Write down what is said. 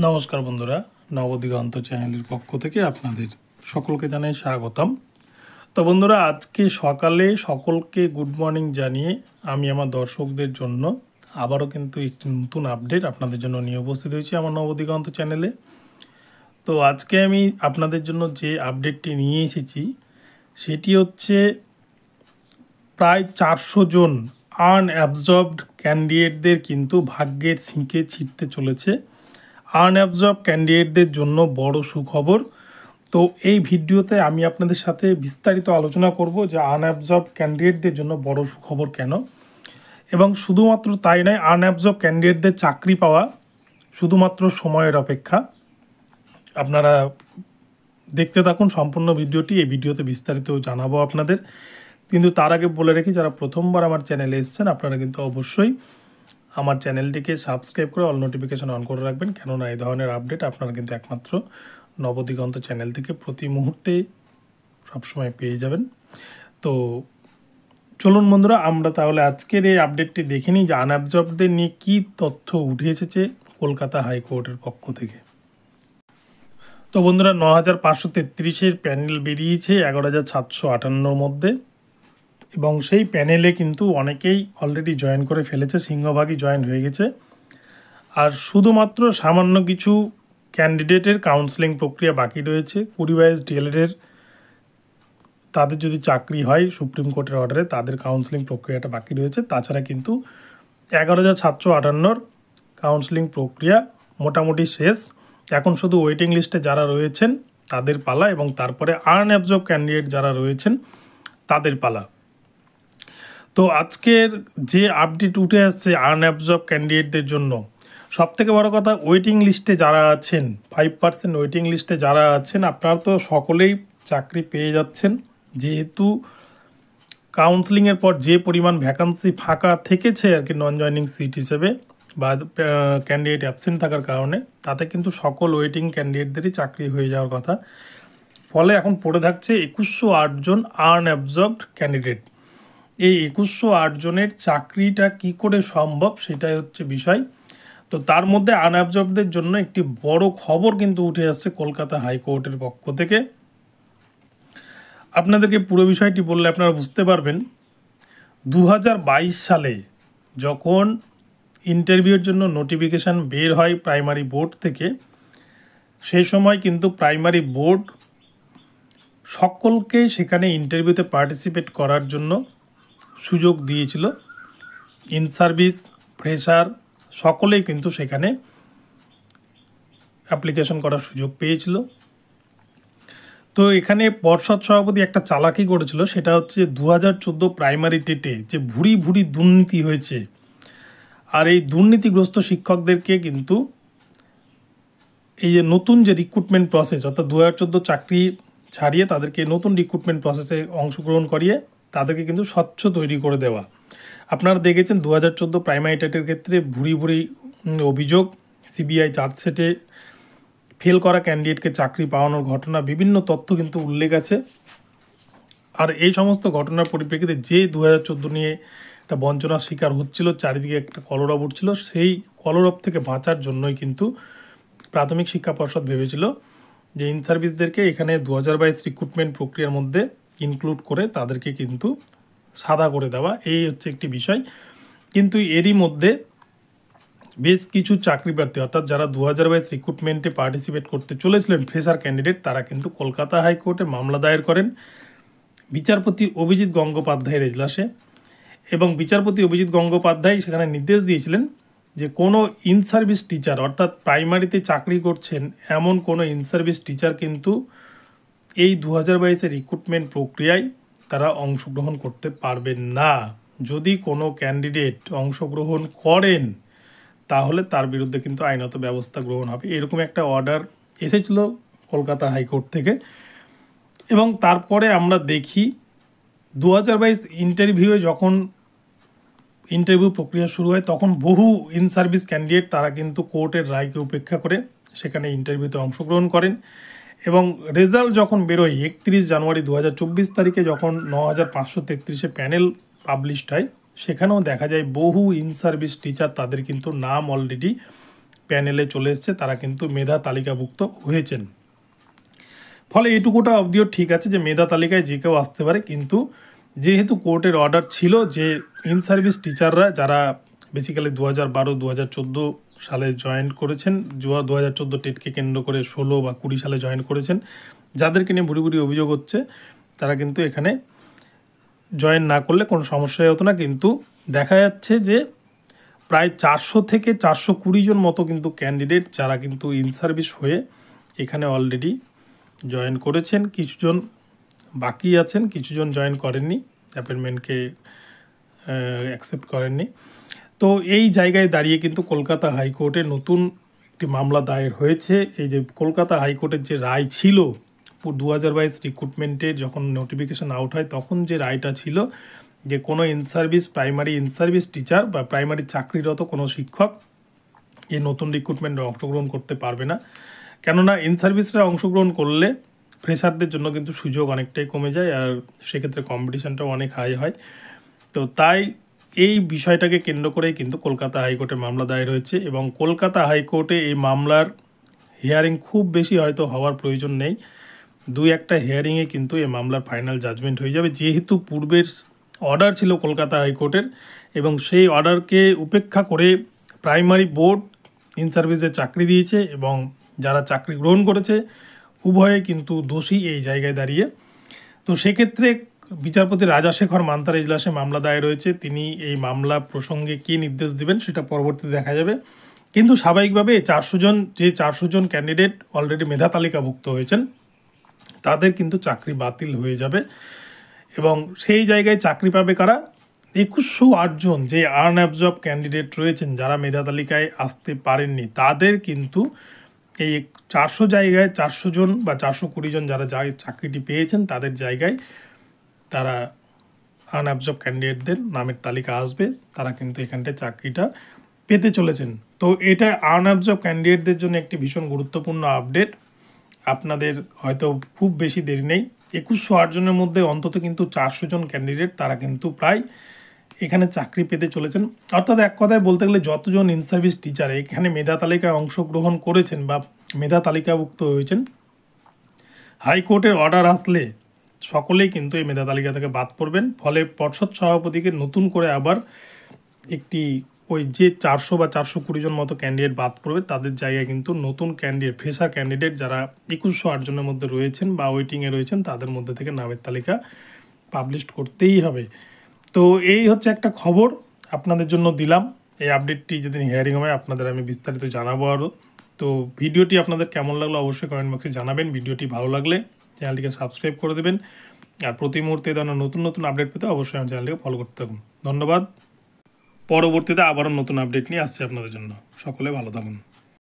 নমস্কার বন্ধুরা, নবদিগন্ত চ্যানেলের পক্ষ থেকে আপনাদের সকলকে জানাই স্বাগতম। তো বন্ধুরা, আজকে সকালে সকলকে গুড মর্নিং জানিয়ে আমি আমার দর্শকদের জন্য আবারও কিন্তু একটি নতুন আপডেট আপনাদের জন্য নিয়ে উপস্থিত হয়েছি আমার নবদিগন্ত চ্যানেলে। তো আজকে আমি আপনাদের জন্য যে আপডেটটি নিয়ে এসেছি সেটি হচ্ছে প্রায় 400 জন আনঅ্যাবজর্বড ক্যান্ডিডেটদের কিন্তু ভাগ্যের ছিঁকে ছিটতে চলেছে। আনঅ্যাবজর্ব ক্যান্ডিডেটদের জন্য বড় সুখবর। তো এই ভিডিওতে আমি আপনাদের সাথে বিস্তারিত আলোচনা করব যে আনঅ্যাবজর্ব ক্যান্ডিডেটদের জন্য বড় সুখবর কেন, এবং শুধুমাত্র তাই নয়, আনঅ্যাবজর্ব ক্যান্ডিডেটদের চাকরি পাওয়া শুধুমাত্র সময়ের অপেক্ষা। আপনারা দেখতে থাকুন সম্পূর্ণ ভিডিওটি। এই ভিডিওতে বিস্তারিত জানাবো আপনাদের, কিন্তু তার আগে বলে রাখি, যারা প্রথমবার আমার চ্যানেলে এসেছেন আপনারা কিন্তু অবশ্যই আমার চ্যানেলটিকে সাবস্ক্রাইব করে অল নোটিফিকেশান অন করে রাখবেন, কেননা এই ধরনের আপডেট আপনারা কিন্তু একমাত্র নবদিগন্ত চ্যানেল থেকে প্রতি মুহূর্তে সবসময় পেয়ে যাবেন। তো চলুন বন্ধুরা, আমরা তাহলে আজকের এই আপডেটটি দেখে নিই যে আনঅ্যাবজর্বদের নিয়ে কী তথ্য উঠে এসেছে কলকাতা হাইকোর্টের পক্ষ থেকে। তো বন্ধুরা, ৯,৫৩৩-এর প্যানেল বেরিয়েছে ১১,৭৫৮-র মধ্যে, এবং সেই প্যানেলে কিন্তু অনেকেই অলরেডি জয়েন করে ফেলেছে, সিংহভাগই জয়েন হয়ে গেছে। আর শুধুমাত্র সামান্য কিছু ক্যান্ডিডেটের কাউন্সেলিং প্রক্রিয়া বাকি রয়েছে। 2022 ডিএলএডের তাদের যদি চাকরি হয় সুপ্রিম কোর্টের অর্ডারে, তাদের কাউন্সেলিং প্রক্রিয়াটা বাকি রয়েছে। তাছাড়া কিন্তু ১১,৭৫৮-র কাউন্সেলিং প্রক্রিয়া মোটামুটি শেষ। এখন শুধু ওয়েটিং লিস্টে যারা রয়েছেন তাদের পালা, এবং তারপরে আনঅ্যাবজর্ব ক্যান্ডিডেট যারা রয়েছেন তাদের পালা। তো আজকের যে আপডেট উঠে আসছে আনঅ্যাবজর্ব ক্যান্ডিডেটদের জন্য, সবথেকে বড় কথা, ওয়েটিং লিস্টে যারা আছেন, 5% ওয়েটিং লিস্টে যারা আছেন, আপনারা তো সকলেই চাকরি পেয়ে যাচ্ছেন, যেহেতু কাউন্সেলিংয়ের পর যে পরিমাণ ভ্যাকান্সি ফাঁকা থেকেছে আর কি নন জয়নিং সিট হিসেবে বা ক্যান্ডিডেট অ্যাবসেন্ট থাকার কারণে, তাতে কিন্তু সকল ওয়েটিং ক্যান্ডিডেটদেরই চাকরি হয়ে যাওয়ার কথা। ফলে এখন পড়ে থাকছে 2108 জন আনঅ্যাবজর্বড ক্যান্ডিডেট। এই 2108 জনের চাকরিটা কি করে সম্ভব সেটাই হচ্ছে বিষয়। তো তার মধ্যে আনঅ্যাবজর্বদের জন্য একটি বড় খবর কিন্তু উঠে আসছে কলকাতা হাইকোর্টের পক্ষ থেকে। আপনাদেরকে পুরো বিষয়টি বললে আপনারা বুঝতে পারবেন। 2022 সালে যখন ইন্টারভিউর জন্য নোটিফিকেশান বের হয় প্রাইমারি বোর্ড থেকে, সেই সময় কিন্তু প্রাইমারি বোর্ড সকলকে সেখানে ইন্টারভিউতে পার্টিসিপেট করার জন্য সুযোগ দিয়েছিল। ইন সার্ভিস, ফ্রেশার সকলেই কিন্তু সেখানে অ্যাপ্লিকেশন করার সুযোগ পেয়েছিল। তো এখানে পর্ষদ সভাপতি একটা চালাকি করেছিল, সেটা হচ্ছে 2014 প্রাইমারি টেটে যে ভুরি ভুরি দুর্নীতি হয়েছে, আর এই দুর্নীতিগ্রস্ত শিক্ষকদেরকে কিন্তু এই যে নতুন যে রিক্রুটমেন্ট প্রসেস, অর্থাৎ 2014 চাকরি ছাড়িয়ে তাদেরকে নতুন রিক্রুটমেন্ট প্রসেসে অংশগ্রহণ করিয়ে তাদেরকে কিন্তু স্বচ্ছ তৈরি করে দেওয়া। আপনারা দেখেছেন 2014 প্রাইমারি টেটের ক্ষেত্রে ভুরি ভুরি অভিযোগ, সিবিআই চার্জশিটে ফেল করা ক্যান্ডিডেটকে চাকরি পাওয়ানোর ঘটনা, বিভিন্ন তথ্য কিন্তু উল্লেখ আছে। আর এই সমস্ত ঘটনার পরিপ্রেক্ষিতে যে 2014 নিয়ে একটা বঞ্চনার শিকার হচ্ছিল, চারিদিকে একটা কলরব উঠছিল, সেই কলরব থেকে বাঁচার জন্যই কিন্তু প্রাথমিক শিক্ষা পর্ষদ ভেবেছিল যে ইন সার্ভিসদেরকে এখানে 2022 রিক্রুটমেন্ট প্রক্রিয়ার মধ্যে ইনক্লুড করে তাদেরকে কিন্তু সাদা করে দেওয়া, এই হচ্ছে একটি বিষয়। কিন্তু এরই মধ্যে বেশ কিছু চাকরি প্রার্থী, অর্থাৎ যারা 2022 রিক্রুটমেন্টে পার্টিসিপেট করতে চলেছিলেন ফ্রেশার ক্যান্ডিডেট, তারা কিন্তু কলকাতা হাইকোর্টে মামলা দায়ের করেন বিচারপতি অভিজিৎ গঙ্গোপাধ্যায়ের এজলাসে। এবং বিচারপতি অভিজিৎ গঙ্গোপাধ্যায় সেখানে নির্দেশ দিয়েছিলেন যে কোনো ইন সার্ভিস টিচার, অর্থাৎ প্রাইমারিতে চাকরি করছেন এমন কোনো ইন সার্ভিস টিচার কিন্তু এই 2022 রিক্রুটমেন্ট প্রক্রিয়ায় তারা অংশগ্রহণ করতে পারবেন না। যদি কোনো ক্যান্ডিডেট অংশগ্রহণ করেন তাহলে তার বিরুদ্ধে কিন্তু আইনত ব্যবস্থা গ্রহণ হবে, এরকম একটা অর্ডার এসেছিল কলকাতা হাইকোর্ট থেকে। এবং তারপরে আমরা দেখি 2022 ইন্টারভিউয়ে যখন ইন্টারভিউ প্রক্রিয়া শুরু হয়, তখন বহু ইন সার্ভিস ক্যান্ডিডেট তারা কিন্তু কোর্টের রায়কে উপেক্ষা করে সেখানে ইন্টারভিউতে অংশগ্রহণ করেন। এবং রেজাল্ট যখন বেরোয় 31 জানুয়ারি 2024 তারিখে, যখন 9,533-এ প্যানেল পাবলিশড হয়, সেখানেও দেখা যায় বহু ইন সার্ভিস টিচার তাদের কিন্তু নাম অলরেডি প্যানেলে চলে এসছে, তারা কিন্তু মেধা তালিকাভুক্ত হয়েছেন। ফলে এটুকুটা অবধিও ঠিক আছে যে মেধা তালিকায় যে কেউ আসতে পারে, কিন্তু যেহেতু কোর্টের অর্ডার ছিল যে ইন সার্ভিস টিচাররা যারা বেসিক্যালি 2012 2014 সালে জয়েন করেছেন, 2014 টেটকে কেন্দ্র করে 16 বা 20 সালে জয়েন করেছেন, যাদেরকে নিয়ে ভুরি ভুরি অভিযোগ হচ্ছে, তারা কিন্তু এখানে জয়েন না করলে কোনো সমস্যাই হতো না। কিন্তু দেখা যাচ্ছে যে প্রায় 400 থেকে 420 জন মতো কিন্তু ক্যান্ডিডেট যারা কিন্তু ইন সার্ভিস হয়ে এখানে অলরেডি জয়েন করেছেন, কিছুজন বাকি আছেন, কিছুজন জয়েন করেননি, অ্যাপয়েন্টমেন্টকে অ্যাকসেপ্ট করেননি। তো এই জায়গায় দাঁড়িয়ে কিন্তু কলকাতা হাইকোর্টে নতুন একটি মামলা দায়ের হয়েছে। এই যে কলকাতা হাইকোর্টের যে রায় ছিল 2022 রিক্রুটমেন্টের যখন নোটিফিকেশান আউট হয়, তখন যে রায়টা ছিল যে কোনো in service primary in service teacher বা প্রাইমারি চাকরিরত কোনো শিক্ষক এই নতুন রিক্রুটমেন্টে অংশগ্রহণ করতে পারবে না। কেননা ইন সার্ভিসরা অংশগ্রহণ করলে ফ্রেশারদের জন্য কিন্তু সুযোগ অনেকটাই কমে যায়, আর সেক্ষেত্রে কম্পিটিশানটাও অনেক হাই হয়। তো তাই এই বিষয়টাকে কেন্দ্র করেই কিন্তু কলকাতা হাইকোর্টে মামলা দায়ের হয়েছে, এবং কলকাতা হাইকোর্টে এই মামলার হিয়ারিং খুব বেশি হয়তো হওয়ার প্রয়োজন নেই, 2-1টা হিয়ারিংয়ে কিন্তু এই মামলার ফাইনাল জাজমেন্ট হয়ে যাবে। যেহেতু পূর্বের অর্ডার ছিল কলকাতা হাইকোর্টের, এবং সেই অর্ডারকে উপেক্ষা করে প্রাইমারি বোর্ড ইন সার্ভিসে চাকরি দিয়েছে, এবং যারা চাকরি গ্রহণ করেছে উভয়ে কিন্তু দোষী এই জায়গায় দাঁড়িয়ে। তো সেক্ষেত্রে বিচারপতি রাজাশেখর মান্তার এজলাসে মামলা দায়ের রয়েছে, তিনি এই মামলা প্রসঙ্গে কী নির্দেশ দেবেন সেটা পরবর্তীতে দেখা যাবে। কিন্তু স্বাভাবিকভাবে 400 জন ক্যান্ডিডেট অলরেডি মেধা তালিকাভুক্ত হয়েছেন, তাদের কিন্তু চাকরি বাতিল হয়ে যাবে, এবং সেই জায়গায় চাকরি পাবে কারা? 2108 জন যে আনঅ্যাবজর্ব ক্যান্ডিডেট রয়েছেন, যারা মেধা তালিকায় আসতে পারেননি, তাদের কিন্তু এই 400 জায়গায় 400 জন বা 420 জন যারা চাকরিটি পেয়েছেন, তাদের জায়গায় তারা আনঅ্যাবজর্ব ক্যান্ডিডেটদের নামের তালিকা আসবে, তারা কিন্তু এখানটায় চাকরিটা পেতে চলেছেন। তো এটা আনঅ্যাবজর্ব ক্যান্ডিডেটদের জন্য একটি ভীষণ গুরুত্বপূর্ণ আপডেট। আপনাদের হয়তো খুব বেশি দেরি নেই, 2108 জনের মধ্যে অন্তত কিন্তু 400 জন ক্যান্ডিডেট তারা কিন্তু প্রায় এখানে চাকরি পেতে চলেছেন। অর্থাৎ এক কথায় বলতে গেলে যতজন ইন সার্ভিস টিচার এখানে মেধা তালিকায় অংশগ্রহণ করেছেন বা মেধা তালিকাভুক্ত হয়েছেন, হাইকোর্টের অর্ডার আসলে সকলেই কিন্তু এই মেধা তালিকা থেকে বাদ পড়বেন। ফলে পর্ষদ সভাপতিকে নতুন করে আবার একটি ওই যে 400 বা 420 জন মতো ক্যান্ডিডেট বাদ পড়বে, তাদের জায়গায় কিন্তু নতুন ক্যান্ডিডেট ফ্রেশার ক্যান্ডিডেট যারা 2108 জনের মধ্যে রয়েছেন বা ওয়েটিংয়ে রয়েছেন, তাদের মধ্যে থেকে নামের তালিকা পাবলিশ করতেই হবে। তো এই হচ্ছে একটা খবর আপনাদের জন্য দিলাম। এই আপডেটটি যেদিন হিয়ারিং হবে আপনাদের আমি বিস্তারিত জানাবো আরও। তো ভিডিওটি আপনাদের কেমন লাগলো অবশ্যই কমেন্ট বক্সে জানাবেন। ভিডিওটি ভালো লাগলে চ্যানেলটিকে সাবস্ক্রাইব করে দেবেন, আর প্রতি মুহূর্তে এই ধরনের নতুন নতুন আপডেট পেতে অবশ্যই আমার চ্যানেলটিকে ফলো করতে থাকুন। ধন্যবাদ। পরবর্তীতে আবারও নতুন আপডেট নিয়ে আসছে আপনাদের জন্য। সকলে ভালো থাকুন।